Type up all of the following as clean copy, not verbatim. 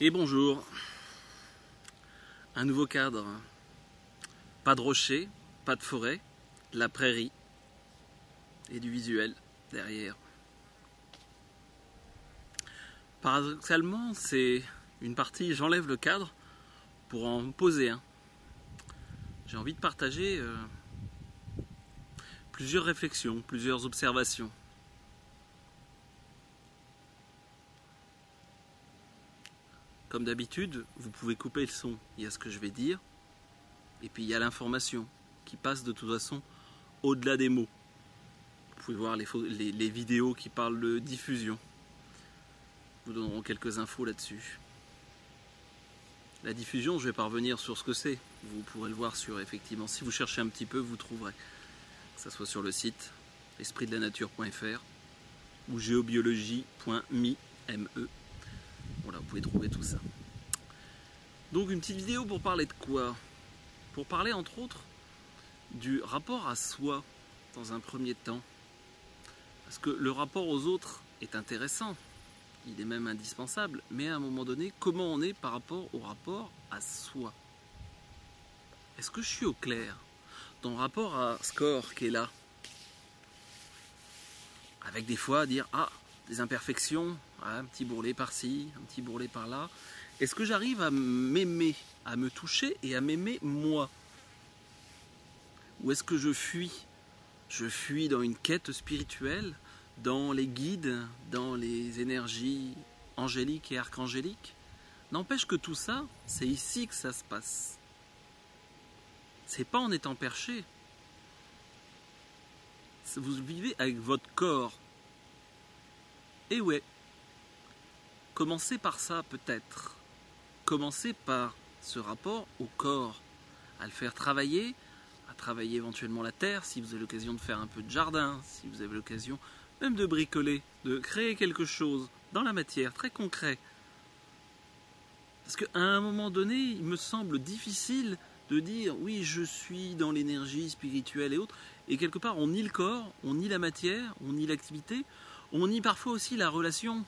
Et bonjour, un nouveau cadre, pas de rocher, pas de forêt, de la prairie et du visuel derrière. Paradoxalement, c'est une partie, j'enlève le cadre pour en poser un. J'ai envie de partager plusieurs réflexions, plusieurs observations. Comme d'habitude, vous pouvez couper le son, il y a ce que je vais dire, et puis il y a l'information qui passe de toute façon au-delà des mots. Vous pouvez voir les vidéos qui parlent de diffusion. Vous donneront quelques infos là-dessus. La diffusion, je vais pas revenir sur ce que c'est. Vous pourrez le voir sur, effectivement, si vous cherchez un petit peu, vous trouverez. Que ce soit sur le site espritdelanature.fr ou géobiologie.me. Voilà, vous pouvez trouver tout ça. Donc une petite vidéo pour parler de quoi? Pour parler entre autres du rapport à soi dans un premier temps. Parce que le rapport aux autres est intéressant, il est même indispensable, mais à un moment donné, comment on est par rapport au rapport à soi? Est-ce que je suis au clair dans le rapport à ce corps qui est là? Avec des fois à dire, des imperfections, un petit bourrelet par-ci, un petit bourrelet par-là. Est-ce que j'arrive à m'aimer, à me toucher et à m'aimer moi? Ou est-ce que je fuis? Je fuis dans une quête spirituelle, dans les guides, dans les énergies angéliques et archangéliques. N'empêche que tout ça, c'est ici que ça se passe. C'est pas en étant perché. Vous vivez avec votre corps. Et ouais, commencez par ça peut-être. Commencez par ce rapport au corps, à le faire travailler, à travailler éventuellement la terre, si vous avez l'occasion de faire un peu de jardin, si vous avez l'occasion même de bricoler, de créer quelque chose dans la matière, très concret. Parce qu'à un moment donné, il me semble difficile de dire oui, je suis dans l'énergie spirituelle et autres, et quelque part on nie le corps, on nie la matière, on nie l'activité, on nie parfois aussi la relation,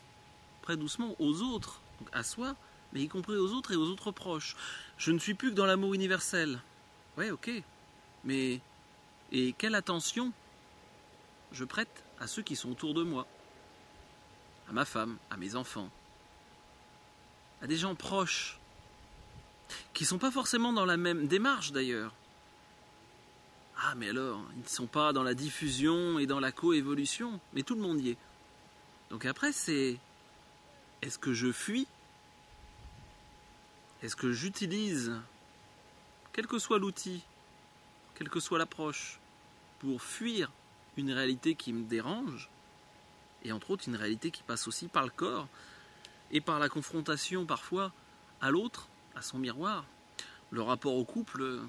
très doucement, aux autres, donc à soi, mais y compris aux autres et aux autres proches. Je ne suis plus que dans l'amour universel. Ouais, ok, mais et quelle attention je prête à ceux qui sont autour de moi, à ma femme, à mes enfants, à des gens proches, qui ne sont pas forcément dans la même démarche d'ailleurs. Ah mais alors, ils ne sont pas dans la diffusion et dans la coévolution, mais tout le monde y est. Donc après c'est, est-ce que je fuis? Est-ce que j'utilise, quel que soit l'outil, quelle que soit l'approche, pour fuir une réalité qui me dérange, et entre autres une réalité qui passe aussi par le corps, et par la confrontation parfois à l'autre, à son miroir. Le rapport au couple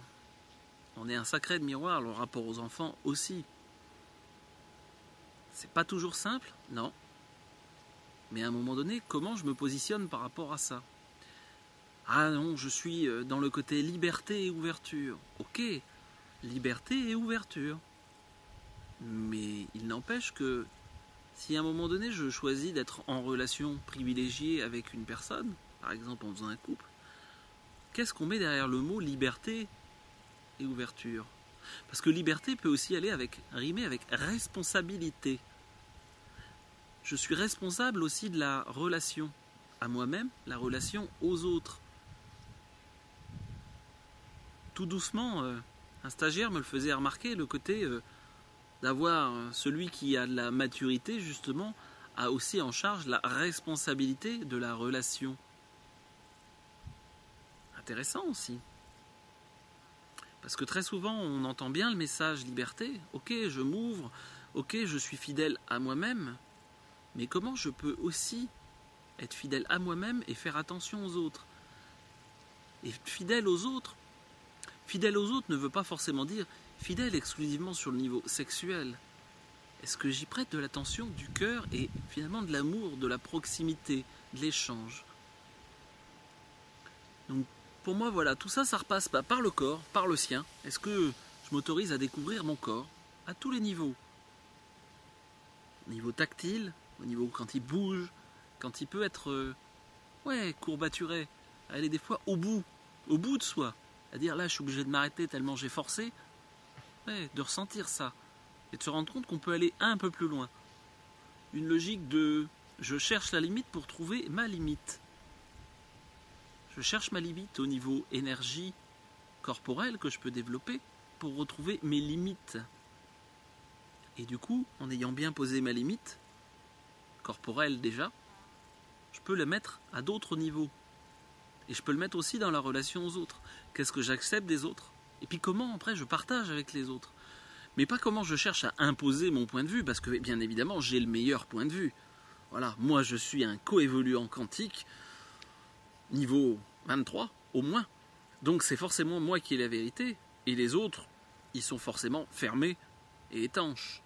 en est un sacré de miroir, le rapport aux enfants aussi. C'est pas toujours simple, non. Mais à un moment donné, comment je me positionne par rapport à ça? Ah non, je suis dans le côté liberté et ouverture. Ok, liberté et ouverture. Mais il n'empêche que si à un moment donné je choisis d'être en relation privilégiée avec une personne, par exemple en faisant un couple, qu'est-ce qu'on met derrière le mot liberté et ouverture? Parce que liberté peut aussi rimer avec responsabilité. Je suis responsable aussi de la relation à moi-même, la relation aux autres. Tout doucement, un stagiaire me le faisait remarquer, le côté d'avoir celui qui a de la maturité justement, a aussi en charge la responsabilité de la relation. Intéressant aussi. Parce que très souvent on entend bien le message liberté, ok je m'ouvre, ok je suis fidèle à moi-même, mais comment je peux aussi être fidèle à moi-même et faire attention aux autres? Et fidèle aux autres ne veut pas forcément dire fidèle exclusivement sur le niveau sexuel. Est-ce que j'y prête de l'attention, du cœur et finalement de l'amour, de la proximité, de l'échange? Donc pour moi voilà, tout ça, ça repasse par le corps, par le sien. Est-ce que je m'autorise à découvrir mon corps à tous les niveaux? Au niveau tactile, au niveau quand il bouge, quand il peut être courbaturée, à aller des fois au bout de soi, à dire là je suis obligé de m'arrêter tellement j'ai forcé, de ressentir ça, et de se rendre compte qu'on peut aller un peu plus loin. Une logique de je cherche la limite pour trouver ma limite. Je cherche ma limite au niveau énergie corporelle que je peux développer pour retrouver mes limites. Et du coup, en ayant bien posé ma limite, corporelle déjà, je peux le mettre à d'autres niveaux. Et je peux le mettre aussi dans la relation aux autres. Qu'est-ce que j'accepte des autres? Et puis comment après je partage avec les autres. Mais pas comment je cherche à imposer mon point de vue, parce que bien évidemment j'ai le meilleur point de vue. Voilà, moi je suis un coévoluant quantique, niveau 23 au moins. Donc c'est forcément moi qui ai la vérité, et les autres, ils sont forcément fermés et étanches.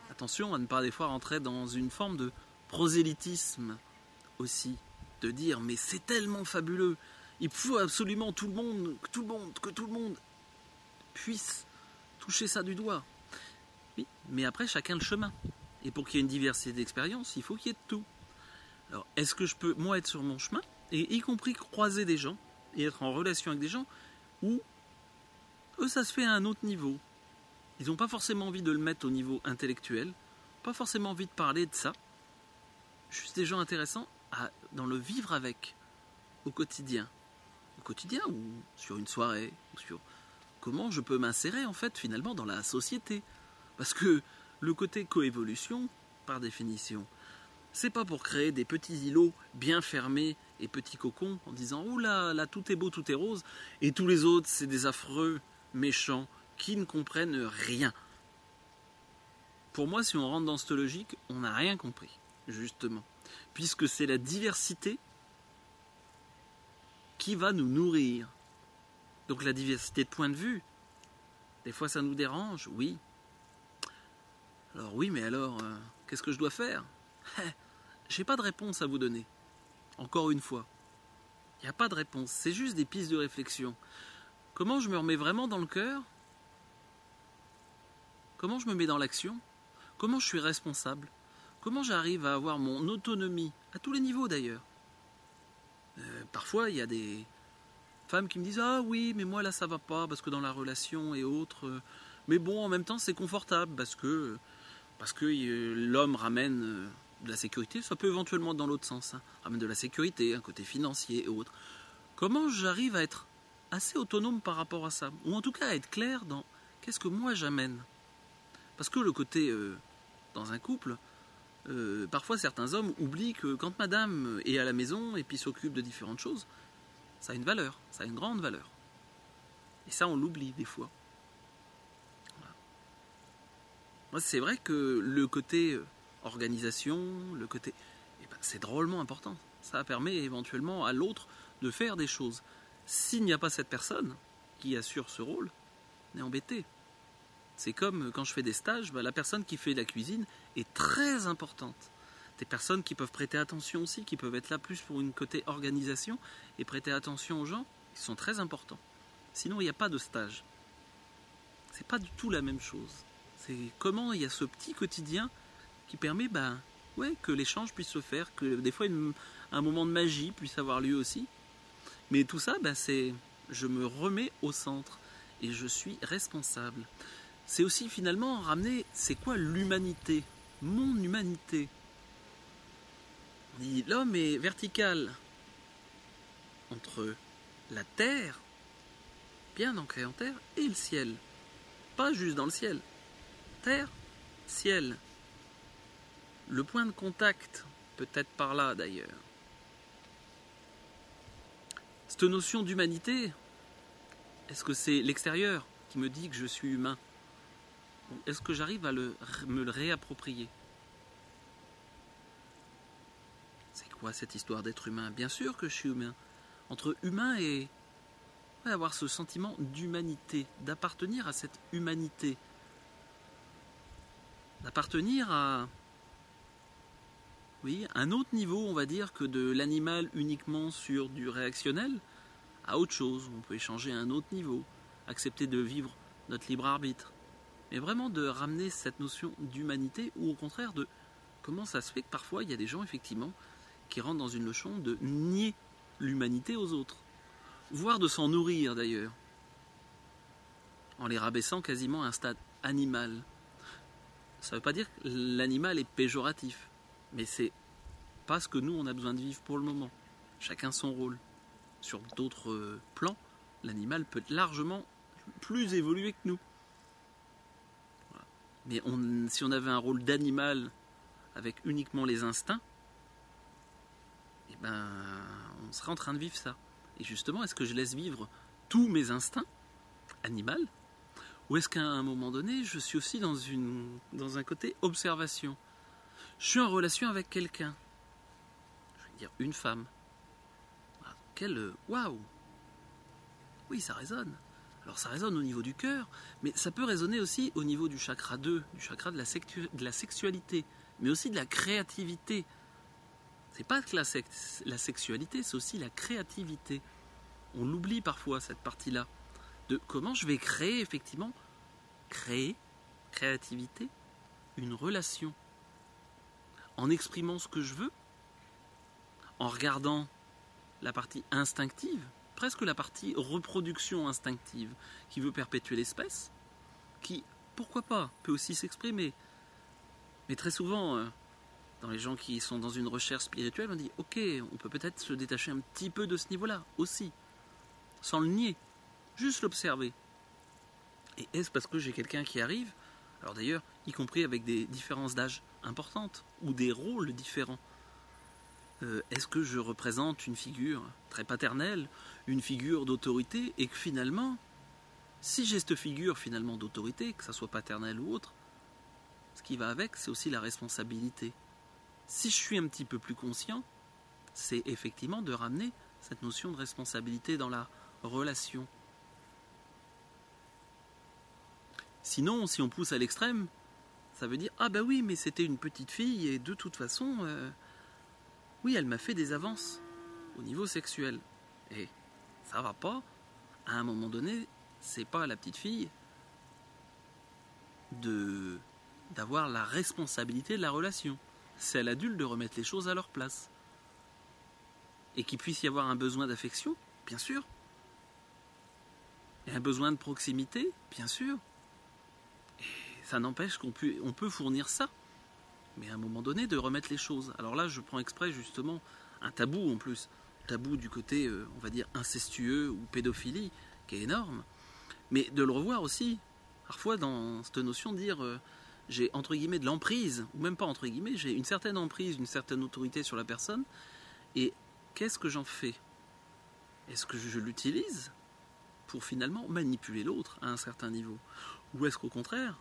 Attention à ne pas des fois rentrer dans une forme de prosélytisme aussi, de dire mais c'est tellement fabuleux, il faut absolument que tout le monde puisse toucher ça du doigt. Oui, mais après chacun le chemin. Et pour qu'il y ait une diversité d'expériences, il faut qu'il y ait de tout. Alors est-ce que je peux moi être sur mon chemin, et y compris croiser des gens, et être en relation avec des gens où eux ça se fait à un autre niveau. Ils n'ont pas forcément envie de le mettre au niveau intellectuel, pas forcément envie de parler de ça. Juste des gens intéressants dans le vivre avec, au quotidien. Au quotidien ou sur une soirée, ou sur comment je peux m'insérer en fait finalement dans la société. Parce que le côté coévolution, par définition, c'est pas pour créer des petits îlots bien fermés et petits cocons en disant « Ouh là, tout est beau, tout est rose » et tous les autres c'est des affreux, méchants, qui ne comprennent rien. Pour moi, si on rentre dans cette logique, on n'a rien compris, justement. Puisque c'est la diversité qui va nous nourrir. Donc la diversité de points de vue, des fois ça nous dérange, oui. Alors oui, mais alors, qu'est-ce que je dois faire? J'ai pas de réponse à vous donner. Encore une fois. Il n'y a pas de réponse, c'est juste des pistes de réflexion. Comment je me remets vraiment dans le cœur? Comment je me mets dans l'action? Comment je suis responsable? Comment j'arrive à avoir mon autonomie? À tous les niveaux d'ailleurs. Parfois, il y a des femmes qui me disent « Ah oui, mais moi là ça va pas, parce que dans la relation et autres... mais bon, en même temps, c'est confortable, parce que l'homme ramène de la sécurité. Ça peut éventuellement dans l'autre sens. Ramène de la sécurité, un côté financier et autres. Comment j'arrive à être assez autonome par rapport à ça? Ou en tout cas à être clair dans qu'est-ce que moi j'amène? Parce que le côté dans un couple, parfois certains hommes oublient que quand madame est à la maison et puis s'occupe de différentes choses, ça a une valeur, ça a une grande valeur. Et ça on l'oublie des fois. Voilà. Moi c'est vrai que le côté organisation, le côté... c'est drôlement important. Ça permet éventuellement à l'autre de faire des choses. S'il n'y a pas cette personne qui assure ce rôle, on est embêté. C'est comme quand je fais des stages, la personne qui fait la cuisine est très importante. Des personnes qui peuvent prêter attention aussi, qui peuvent être là plus pour une côté organisation et prêter attention aux gens, ils sont très importants. Sinon, il n'y a pas de stage. C'est pas du tout la même chose. C'est comment il y a ce petit quotidien qui permet que l'échange puisse se faire, que des fois un moment de magie puisse avoir lieu aussi. Mais tout ça, c'est je me remets au centre et je suis responsable. C'est aussi finalement ramener, c'est quoi l'humanité? Mon humanité. On dit l'homme est vertical entre la terre, bien ancré en terre, et le ciel. Pas juste dans le ciel. Terre, ciel. Le point de contact, peut-être par là d'ailleurs. Cette notion d'humanité, est-ce que c'est l'extérieur qui me dit que je suis humain? Est-ce que j'arrive à me le réapproprier? C'est quoi cette histoire d'être humain? Bien sûr que je suis humain. Entre humain et avoir ce sentiment d'humanité, d'appartenir à cette humanité, d'appartenir à un autre niveau, on va dire, que de l'animal uniquement sur du réactionnel, à autre chose. On peut échanger à un autre niveau, accepter de vivre notre libre arbitre. Mais vraiment de ramener cette notion d'humanité, ou au contraire de comment ça se fait que parfois il y a des gens effectivement qui rentre dans une notion de nier l'humanité aux autres, voire de s'en nourrir d'ailleurs, en les rabaissant quasiment à un stade animal. Ça ne veut pas dire que l'animal est péjoratif, mais c'est pas ce que nous on a besoin de vivre pour le moment. Chacun son rôle. Sur d'autres plans, l'animal peut être largement plus évolué que nous. Voilà. Mais si on avait un rôle d'animal avec uniquement les instincts, eh ben, on serait en train de vivre ça. Et justement, est-ce que je laisse vivre tous mes instincts animaux, ou est-ce qu'à un moment donné, je suis aussi dans un côté observation? Je suis en relation avec quelqu'un, je veux dire une femme. Quel waouh! Oui, ça résonne. Alors ça résonne au niveau du cœur, mais ça peut résonner aussi au niveau du chakra 2, du chakra de la sexualité, mais aussi de la créativité. C'est pas que la sexualité, c'est aussi la créativité. On l'oublie parfois, cette partie-là, de comment je vais créer, effectivement, créativité, une relation, en exprimant ce que je veux, en regardant la partie instinctive, presque la partie reproduction instinctive, qui veut perpétuer l'espèce, qui, pourquoi pas, peut aussi s'exprimer. Mais très souvent, dans les gens qui sont dans une recherche spirituelle, on dit « Ok, on peut peut-être se détacher un petit peu de ce niveau-là, aussi, sans le nier, juste l'observer. » Et est-ce parce que j'ai quelqu'un qui arrive, alors d'ailleurs, y compris avec des différences d'âge importantes, ou des rôles différents, est-ce que je représente une figure très paternelle, une figure d'autorité, et que finalement, si j'ai cette figure finalement d'autorité, que ça soit paternelle ou autre, ce qui va avec, c'est aussi la responsabilité. Si je suis un petit peu plus conscient, c'est effectivement de ramener cette notion de responsabilité dans la relation. Sinon, si on pousse à l'extrême, ça veut dire « Ah ben oui, mais c'était une petite fille et de toute façon... oui, elle m'a fait des avances au niveau sexuel. » Et ça va pas. À un moment donné, c'est pas à la petite fille d'avoir la responsabilité de la relation. C'est à l'adulte de remettre les choses à leur place. Et qu'il puisse y avoir un besoin d'affection, bien sûr. Et un besoin de proximité, bien sûr. Et ça n'empêche qu'on peut fournir ça. Mais à un moment donné, de remettre les choses. Alors là, je prends exprès justement un tabou en plus. Tabou du côté, on va dire, incestueux ou pédophilie, qui est énorme. Mais de le revoir aussi, parfois dans cette notion de dire j'ai entre guillemets de l'emprise, ou même pas entre guillemets, j'ai une certaine emprise, une certaine autorité sur la personne, et qu'est-ce que j'en fais? Est-ce que je l'utilise pour finalement manipuler l'autre à un certain niveau? Ou est-ce qu'au contraire,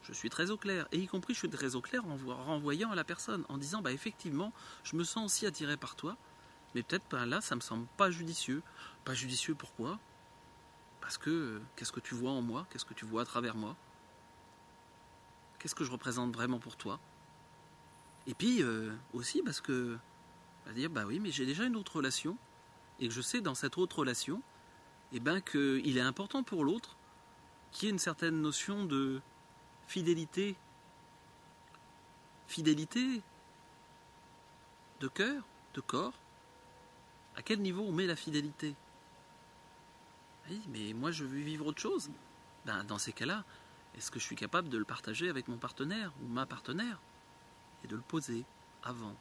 je suis très au clair, et y compris je suis très au clair en renvoyant à la personne, en disant bah effectivement, je me sens aussi attiré par toi, mais peut-être ben, là ça me semble pas judicieux. Pas judicieux pourquoi? Parce que qu'est-ce que tu vois en moi? Qu'est-ce que tu vois à travers moi? Qu'est-ce que je représente vraiment pour toi? Et puis aussi parce que va dire bah oui, mais j'ai déjà une autre relation, et que je sais dans cette autre relation, et ben qu'il est important pour l'autre qu'il y ait une certaine notion de fidélité de cœur, de corps. À quel niveau on met la fidélité? Oui, mais moi je veux vivre autre chose. Ben, dans ces cas-là, est-ce que je suis capable de le partager avec mon partenaire ou ma partenaire et de le poser avant?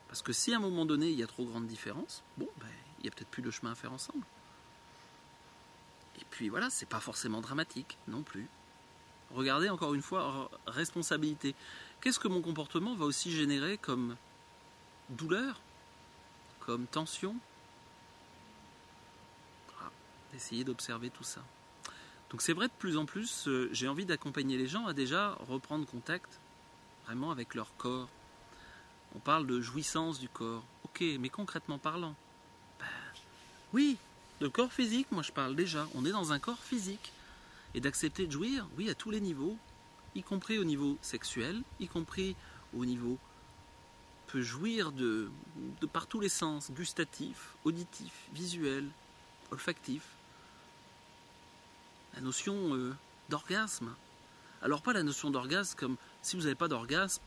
Parce que si à un moment donné il y a trop grande différence, bon, ben, il n'y a peut-être plus de chemin à faire ensemble. Et puis voilà, c'est pas forcément dramatique non plus. Regardez encore une fois, responsabilité. Qu'est-ce que mon comportement va aussi générer comme douleur, comme tension? Essayer d'observer tout ça. Donc c'est vrai, de plus en plus, j'ai envie d'accompagner les gens à déjà reprendre contact vraiment avec leur corps. On parle de jouissance du corps. Ok, mais concrètement parlant, ben, oui, de corps physique, moi je parle déjà. On est dans un corps physique. Et d'accepter de jouir, oui, à tous les niveaux, y compris au niveau sexuel, y compris au niveau... peut jouir de par tous les sens, gustatif, auditif, visuel, olfactif. La notion d'orgasme. Alors pas la notion d'orgasme comme si vous n'avez pas d'orgasme,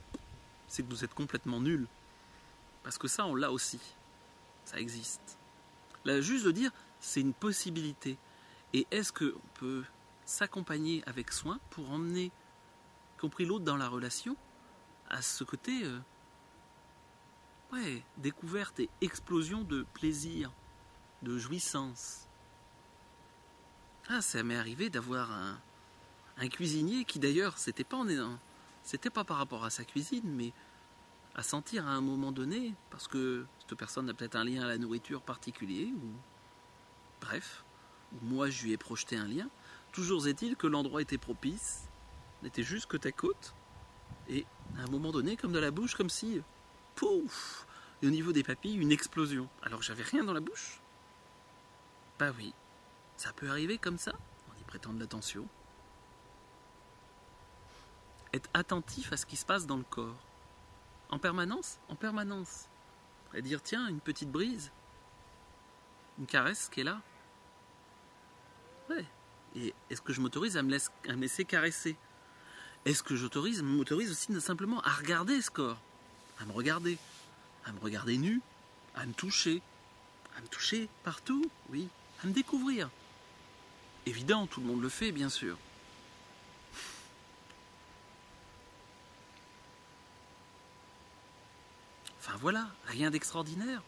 c'est que vous êtes complètement nul. Parce que ça, on l'a aussi. Ça existe. Là, juste de dire, c'est une possibilité. Et est-ce qu'on peut s'accompagner avec soin pour emmener, y compris l'autre dans la relation, à ce côté, découverte et explosion de plaisir, de jouissance. Ah, ça m'est arrivé d'avoir un cuisinier qui d'ailleurs, c'était pas par rapport à sa cuisine, mais à sentir à un moment donné, parce que cette personne a peut-être un lien à la nourriture particulier, ou bref, ou moi je lui ai projeté un lien. Toujours est-il que l'endroit était propice, on était juste côte à côte, et à un moment donné, comme de la bouche, comme si, pouf, et au niveau des papilles, une explosion. Alors que j'avais rien dans la bouche. Bah oui, ça peut arriver comme ça, on y prêtant de l'attention. Être attentif à ce qui se passe dans le corps. En permanence. Et dire, tiens, une petite brise, une caresse qui est là. Ouais. Et est-ce que je m'autorise à me laisser caresser? Est-ce que m'autorise aussi simplement à regarder ce corps? À me regarder nu, à me toucher partout, oui, à me découvrir. Évident, tout le monde le fait, bien sûr. Enfin voilà, rien d'extraordinaire.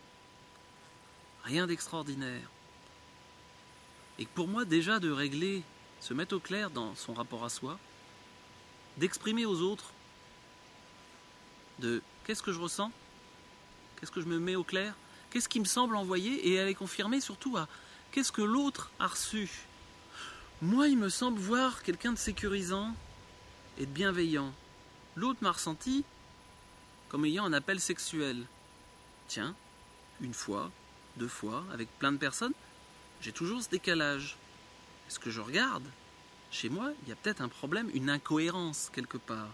Et pour moi, déjà de régler, se mettre au clair dans son rapport à soi, d'exprimer aux autres, de qu'est-ce que je ressens, qu'est-ce que je me mets au clair, qu'est-ce qui me semble envoyer, et aller confirmer surtout à qu'est-ce que l'autre a reçu. Moi, il me semble voir quelqu'un de sécurisant et de bienveillant. L'autre m'a ressenti comme ayant un appel sexuel. Tiens, une fois, 2 fois, avec plein de personnes, j'ai toujours ce décalage. Est-ce que je regarde? Chez moi, il y a peut-être un problème, une incohérence quelque part.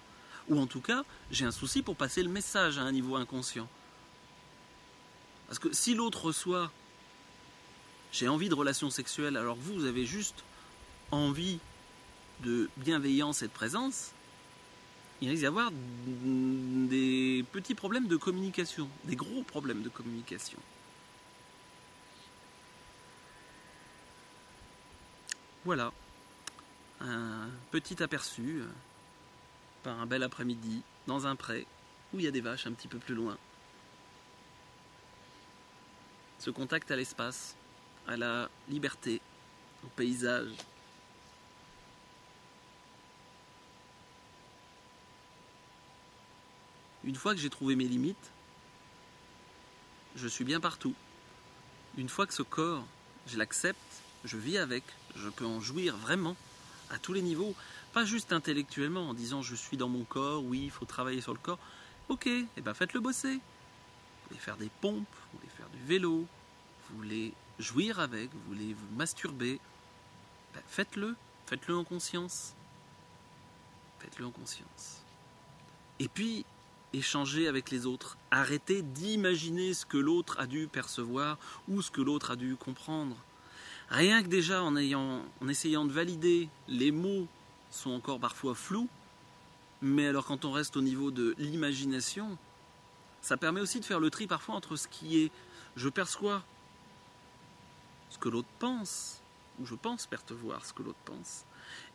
Ou en tout cas, j'ai un souci pour passer le message à un niveau inconscient. Parce que si l'autre reçoit « j'ai envie de relations sexuelles » alors vous avez juste envie de bienveillance et de présence, il risque d'y avoir des petits problèmes de communication, des gros problèmes de communication. Voilà, un petit aperçu par un bel après-midi dans un pré où il y a des vaches un petit peu plus loin. Ce contact à l'espace, à la liberté, au paysage. Une fois que j'ai trouvé mes limites, je suis bien partout. Une fois que ce corps, je l'accepte, je vis avec, je peux en jouir vraiment, à tous les niveaux, pas juste intellectuellement, en disant je suis dans mon corps, oui, il faut travailler sur le corps. Ok, et ben faites-le bosser. Vous voulez faire des pompes, vous voulez faire du vélo, vous voulez jouir avec, vous voulez vous masturber, ben faites-le en conscience. Faites-le en conscience. Et puis, échanger avec les autres. Arrêtez d'imaginer ce que l'autre a dû percevoir ou ce que l'autre a dû comprendre. Rien que déjà en essayant de valider, les mots sont encore parfois flous, mais alors quand on reste au niveau de l'imagination, ça permet aussi de faire le tri parfois entre ce qui est je perçois ce que l'autre pense, ou je pense percevoir ce que l'autre pense,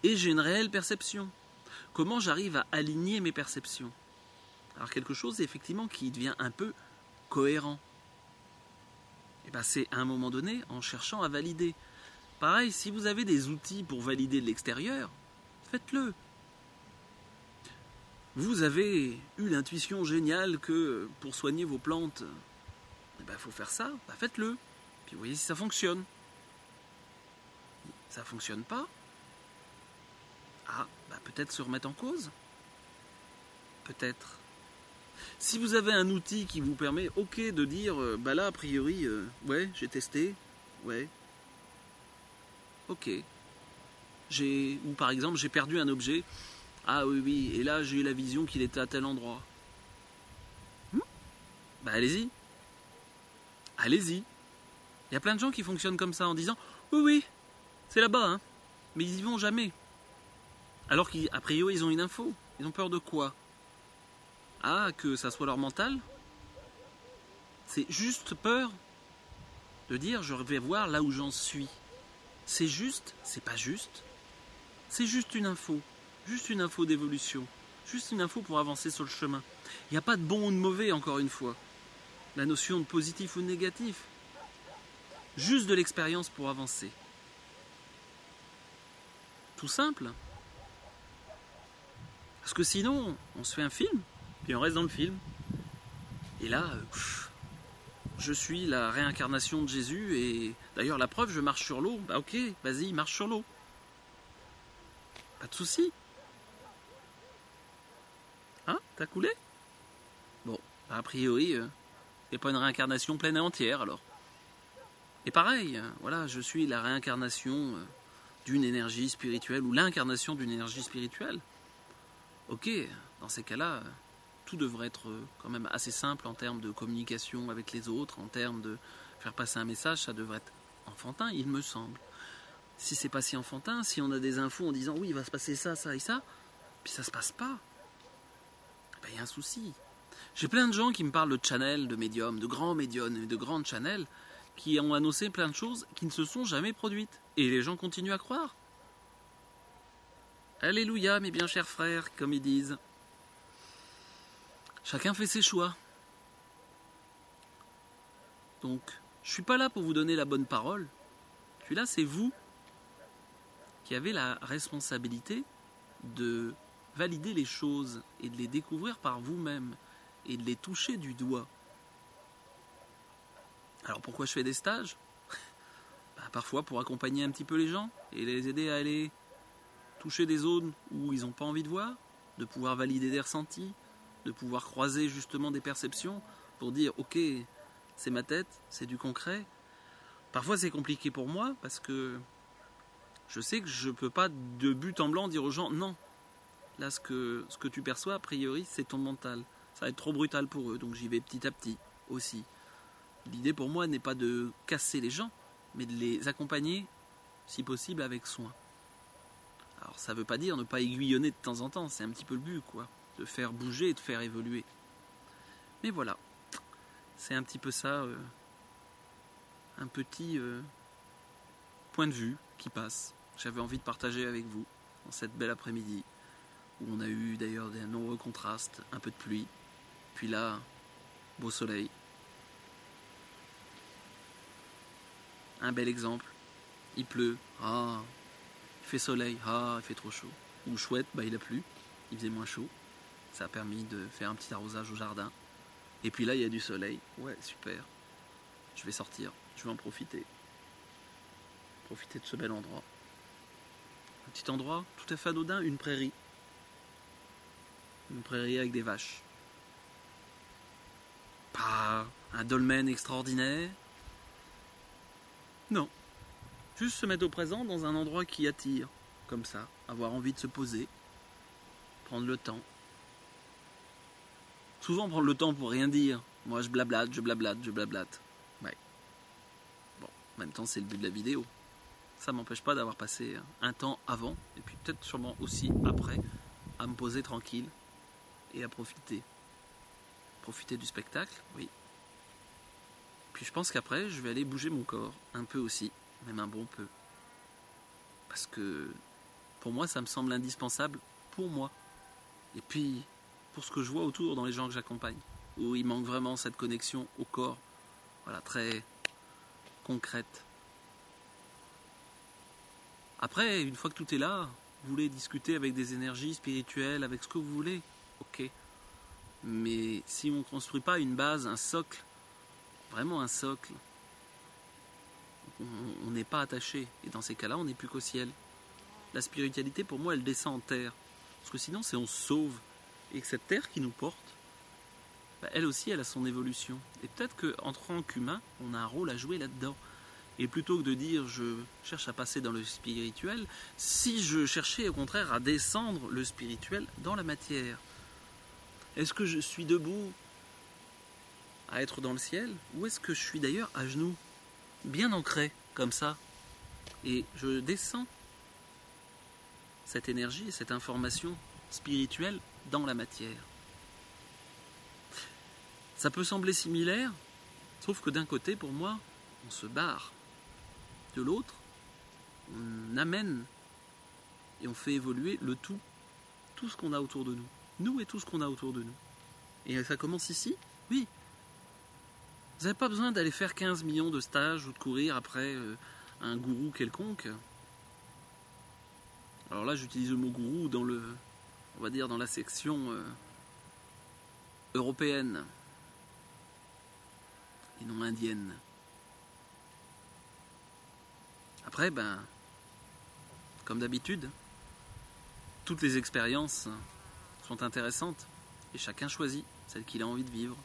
et j'ai une réelle perception. Comment j'arrive à aligner mes perceptions? Alors quelque chose effectivement qui devient un peu cohérent. Et ben c'est à un moment donné en cherchant à valider. Pareil, si vous avez des outils pour valider de l'extérieur, faites-le. Vous avez eu l'intuition géniale que pour soigner vos plantes, il faut faire ça, faites-le. Puis voyez si ça fonctionne. Ça ne fonctionne pas. Peut-être se remettre en cause. Peut-être. Si vous avez un outil qui vous permet, de dire, là, a priori, ouais, j'ai testé, ouais, ok. Ou par exemple, j'ai perdu un objet, ah oui, et là, j'ai eu la vision qu'il était à tel endroit. Allez-y. Il y a plein de gens qui fonctionnent comme ça, en disant, oui, c'est là-bas, hein, mais ils y vont jamais. Alors qu'a priori, ils ont une info. Ils ont peur de quoi? Ah, que ça soit leur mental? C'est juste peur de dire je vais voir là où j'en suis. C'est juste, c'est pas juste. C'est juste une info d'évolution, juste une info pour avancer sur le chemin. Il n'y a pas de bon ou de mauvais, encore une fois. La notion de positif ou de négatif. Juste de l'expérience pour avancer. Tout simple. Parce que sinon, on se fait un film, puis on reste dans le film. Et là, je suis la réincarnation de Jésus, et d'ailleurs la preuve, je marche sur l'eau. Bah ok, vas-y, marche sur l'eau. Pas de souci. Hein, t'as coulé? Bon, a priori, c'est pas une réincarnation pleine et entière alors. Et pareil, voilà, je suis la réincarnation d'une énergie spirituelle ou l'incarnation d'une énergie spirituelle. Ok, dans ces cas-là, tout devrait être quand même assez simple en termes de communication avec les autres, en termes de faire passer un message, ça devrait être enfantin, il me semble. Si c'est pas si enfantin, si on a des infos en disant oui, il va se passer ça, ça et ça, puis ça se passe pas, ben il y a un souci. J'ai plein de gens qui me parlent de channels, de médiums, de grands médiums, de grandes channels, qui ont annoncé plein de choses qui ne se sont jamais produites. Et les gens continuent à croire. Alléluia, mes bien chers frères, comme ils disent. Chacun fait ses choix. Donc, je suis pas là pour vous donner la bonne parole. Je suis là, c'est vous qui avez la responsabilité de valider les choses et de les découvrir par vous-même et de les toucher du doigt. Alors pourquoi je fais des stages? Parfois pour accompagner un petit peu les gens et les aider à aller toucher des zones où ils n'ont pas envie de voir, de pouvoir valider des ressentis, de pouvoir croiser justement des perceptions pour dire ok, c'est ma tête, c'est du concret. Parfois c'est compliqué pour moi parce que je sais que je ne peux pas de but en blanc dire aux gens non, là ce que tu perçois a priori c'est ton mental, ça va être trop brutal pour eux, donc j'y vais petit à petit aussi. L'idée pour moi n'est pas de casser les gens, mais de les accompagner, si possible, avec soin. Alors ça ne veut pas dire ne pas aiguillonner de temps en temps, c'est un petit peu le but, quoi. De faire bouger et de faire évoluer. Mais voilà, c'est un petit peu ça, un petit point de vue qui passe. J'avais envie de partager avec vous, en cette belle après-midi, où on a eu d'ailleurs des nombreux contrastes, un peu de pluie, puis là, beau soleil. Un bel exemple, il pleut, ah, il fait soleil, ah, il fait trop chaud. Ou chouette, bah il a plu, il faisait moins chaud. Ça a permis de faire un petit arrosage au jardin. Et puis là, il y a du soleil. Ouais, super. Je vais sortir, je vais en profiter. Profiter de ce bel endroit. Un petit endroit tout à fait anodin, une prairie. Une prairie avec des vaches. Pas un dolmen extraordinaire. Non. Juste se mettre au présent dans un endroit qui attire. Comme ça, avoir envie de se poser. Prendre le temps. Souvent prendre le temps pour rien dire. Moi je blablate. Ouais. Bon, en même temps c'est le but de la vidéo. Ça m'empêche pas d'avoir passé un temps avant, et puis peut-être sûrement aussi après, à me poser tranquille et à profiter. Profiter du spectacle, oui. Puis je pense qu'après, je vais aller bouger mon corps, un peu aussi, même un bon peu. Parce que pour moi, ça me semble indispensable pour moi. Et puis, pour ce que je vois autour dans les gens que j'accompagne, où il manque vraiment cette connexion au corps, voilà, très concrète. Après, une fois que tout est là, vous voulez discuter avec des énergies spirituelles, avec ce que vous voulez, ok. Mais si on ne construit pas une base, un socle, vraiment un socle, on n'est pas attaché. Et dans ces cas-là, on n'est plus qu'au ciel. La spiritualité, pour moi, elle descend en terre. Parce que sinon, c'est on se sauve. Et que cette terre qui nous porte, bah, elle aussi, elle a son évolution. Et peut-être qu'en tant qu'humain, on a un rôle à jouer là-dedans. Et plutôt que de dire je cherche à passer dans le spirituel, si je cherchais au contraire à descendre le spirituel dans la matière, est-ce que je suis debout à être dans le ciel, ou est-ce que je suis d'ailleurs à genoux, bien ancré comme ça, et je descends cette énergie, cette information spirituelle dans la matière? Ça peut sembler similaire, sauf que d'un côté, pour moi, on se barre. De l'autre, on amène et on fait évoluer le tout ce qu'on a autour de nous. Nous et tout ce qu'on a autour de nous. Et ça commence ici, oui. Vous n'avez pas besoin d'aller faire 15 millions de stages ou de courir après un gourou quelconque. Alors là, j'utilise le mot gourou dans on va dire dans la section européenne et non indienne. Après, comme d'habitude, toutes les expériences sont intéressantes et chacun choisit celle qu'il a envie de vivre.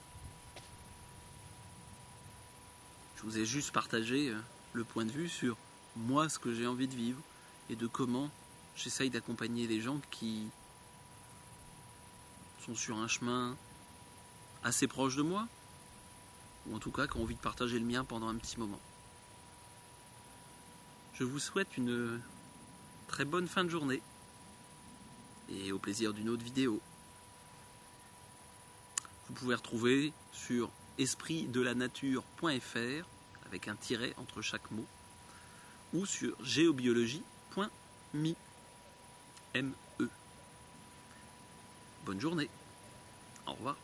Je vous ai juste partagé le point de vue sur moi, ce que j'ai envie de vivre et de comment j'essaye d'accompagner les gens qui sont sur un chemin assez proche de moi, ou en tout cas qui ont envie de partager le mien pendant un petit moment. Je vous souhaite une très bonne fin de journée et au plaisir d'une autre vidéo. Vous pouvez retrouver sur espritdelanature.fr avec un tiret entre chaque mot ou sur geobiologie.me. Bonne journée. Au revoir.